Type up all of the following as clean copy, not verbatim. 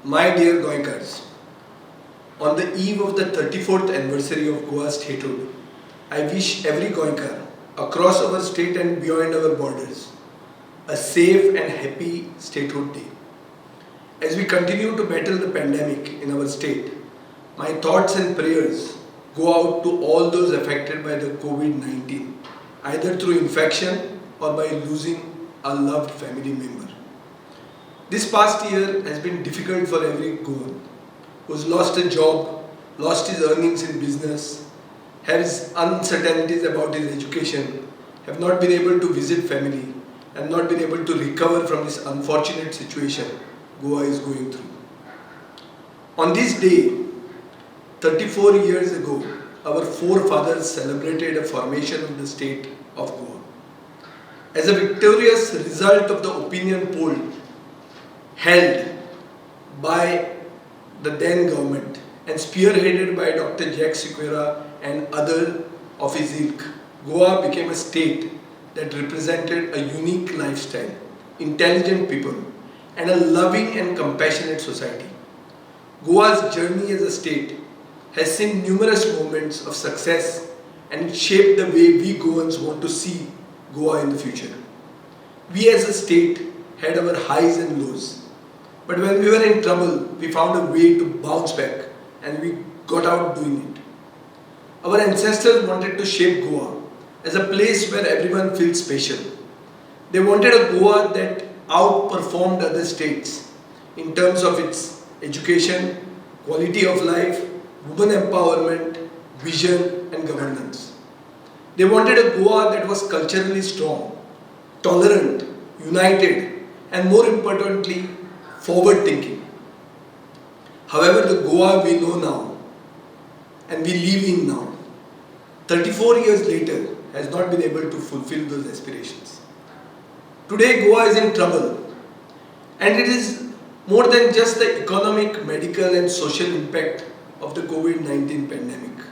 My dear Goinkars, on the eve of the 34th anniversary of Goa statehood, I wish every Goinkar across our state and beyond our borders a safe and happy statehood day. As we continue to battle the pandemic in our state, my thoughts and prayers go out to all those affected by the COVID-19, either through infection or by losing a loved family member. This past year has been difficult for every Goan who's lost a job, lost his earnings in business, has uncertainties about his education, have not been able to visit family, and not been able to recover from this unfortunate situation Goa is going through. On this day, 34 years ago, our forefathers celebrated a formation of the state of Goa. As a victorious result of the opinion poll held by the then government and spearheaded by Dr. Jack Sequeira and other of his ilk, Goa became a state that represented a unique lifestyle, intelligent people, and a loving and compassionate society. Goa's journey as a state has seen numerous moments of success and it shaped the way we Goans want to see Goa in the future. We as a state had our highs and lows, but when we were in trouble, we found a way to bounce back and we got out doing it. Our ancestors wanted to shape Goa as a place where everyone feels special. They wanted a Goa that outperformed other states in terms of its education, quality of life, women empowerment, vision and governance. They wanted a Goa that was culturally strong, tolerant, united and more importantly, forward-thinking. However, the Goa we know now and we live in now, 34 years later, has not been able to fulfill those aspirations. Today, Goa is in trouble, and it is more than just the economic, medical, and social impact of the COVID-19 pandemic.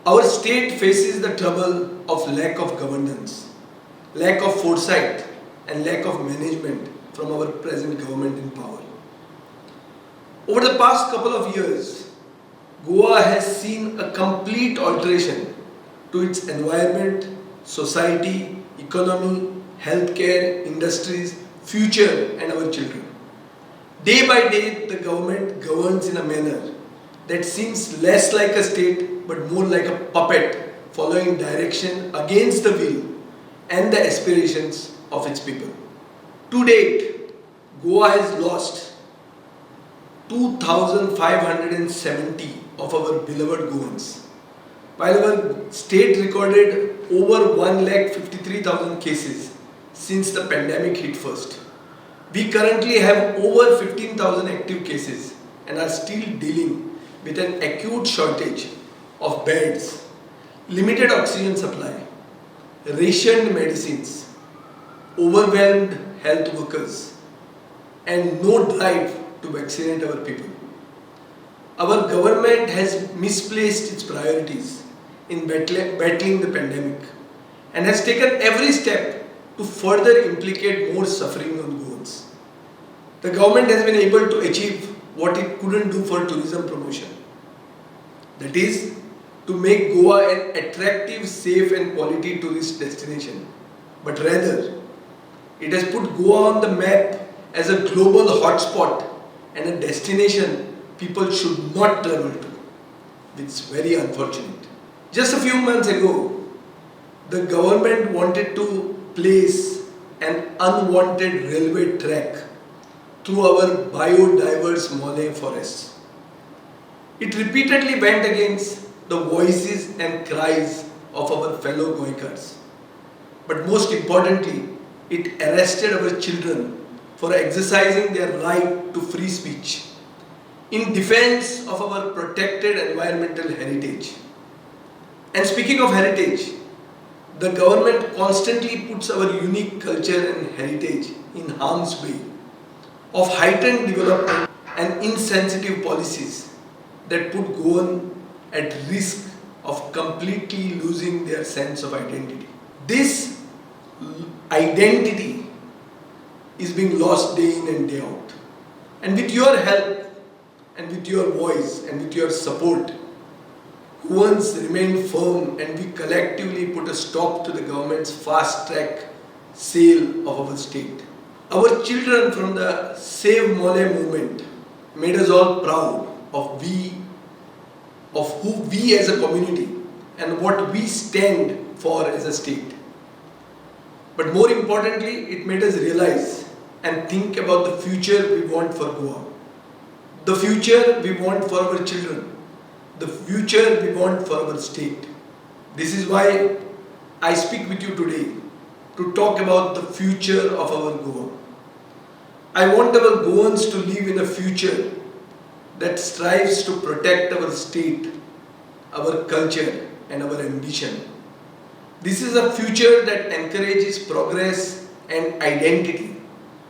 Our state faces the trouble of lack of governance, lack of foresight, and lack of management from our present government in power. Over the past couple of years, Goa has seen a complete alteration to its environment, society, economy, healthcare, industries, future and our children. Day by day, the government governs in a manner that seems less like a state but more like a puppet following direction against the will and the aspirations of its people. To date, Goa has lost 2,570 of our beloved Goans, while our state recorded over 1,53,000 cases since the pandemic hit first. We currently have over 15,000 active cases and are still dealing with an acute shortage of beds, limited oxygen supply, rationed medicines, overwhelmed health workers, and no drive to vaccinate our people. Our government has misplaced its priorities in battling the pandemic and has taken every step to further implicate more suffering on Goans. The government has been able to achieve what it couldn't do for tourism promotion. That is, to make Goa an attractive, safe and quality tourist destination. But rather, it has put Goa on the map as a global hotspot and a destination people should not travel to. It's very unfortunate. Just a few months ago, the government wanted to place an unwanted railway track through our biodiverse Malay forests. It repeatedly went against the voices and cries of our fellow Goinkars. But most importantly, it arrested our children for exercising their right to free speech in defense of our protected environmental heritage. And speaking of heritage, the government constantly puts our unique culture and heritage in harm's way of heightened development and insensitive policies that put Goan at risk of completely losing their sense of identity. This identity is being lost day in and day out. And with your help, and with your voice, and with your support, Goans remain firm, and we collectively put a stop to the government's fast-track sale of our state. Our children from the Save Mole movement made us all proud of who we as a community and what we stand for as a state. But more importantly, it made us realize and think about the future we want for Goa. The future we want for our children. The future we want for our state. This is why I speak with you today to talk about the future of our Goa. I want our Goans to live in a future that strives to protect our state, our culture, and our ambition. This is a future that encourages progress and identity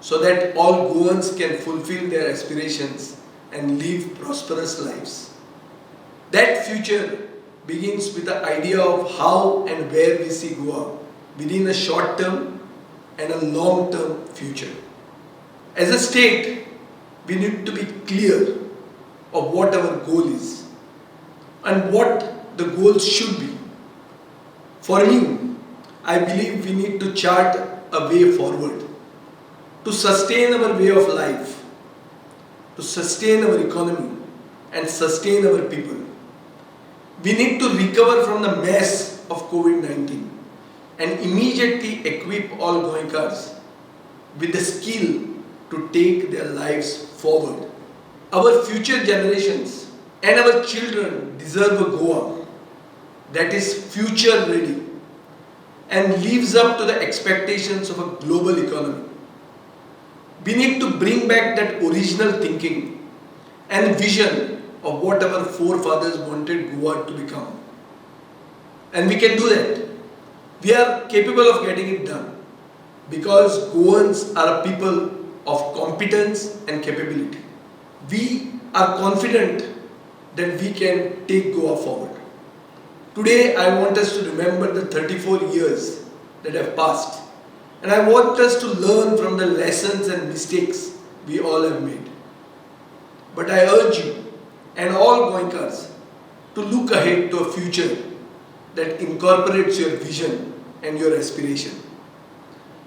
so that all Goans can fulfill their aspirations and live prosperous lives. That future begins with the idea of how and where we see Goa within a short-term and a long-term future. As a state, we need to be clear of what our goal is and what the goals should be. For me, I believe we need to chart a way forward to sustain our way of life, to sustain our economy and sustain our people. We need to recover from the mess of COVID-19 and immediately equip all Goenkars with the skill to take their lives forward. Our future generations and our children deserve a Goa that is future ready and lives up to the expectations of a global economy. We need to bring back that original thinking and vision of what our forefathers wanted Goa to become. And we can do that. We are capable of getting it done because Goans are a people of competence and capability. We are confident that we can take Goa forward. Today I want us to remember the 34 years that have passed, and I want us to learn from the lessons and mistakes we all have made. But I urge you and all Goenkars to look ahead to a future that incorporates your vision and your aspiration.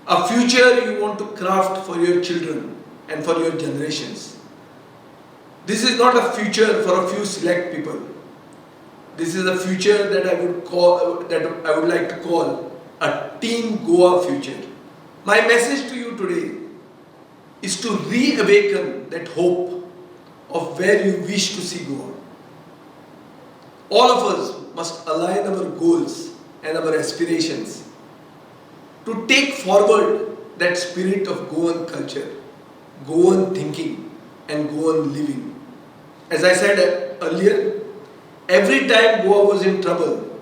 A future you want to craft for your children and for your generations. This is not a future for a few select people. This is a future that I would like to call a Team Goa future. My message to you today is to reawaken that hope of where you wish to see Goa. All of us must align our goals and our aspirations to take forward that spirit of Goan culture, Goan thinking and Goan living. As I said earlier, every time Goa was in trouble,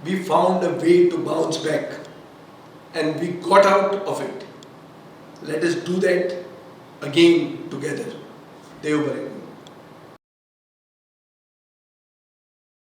we found a way to bounce back and we got out of it. Let us do that again together. Dev Bare.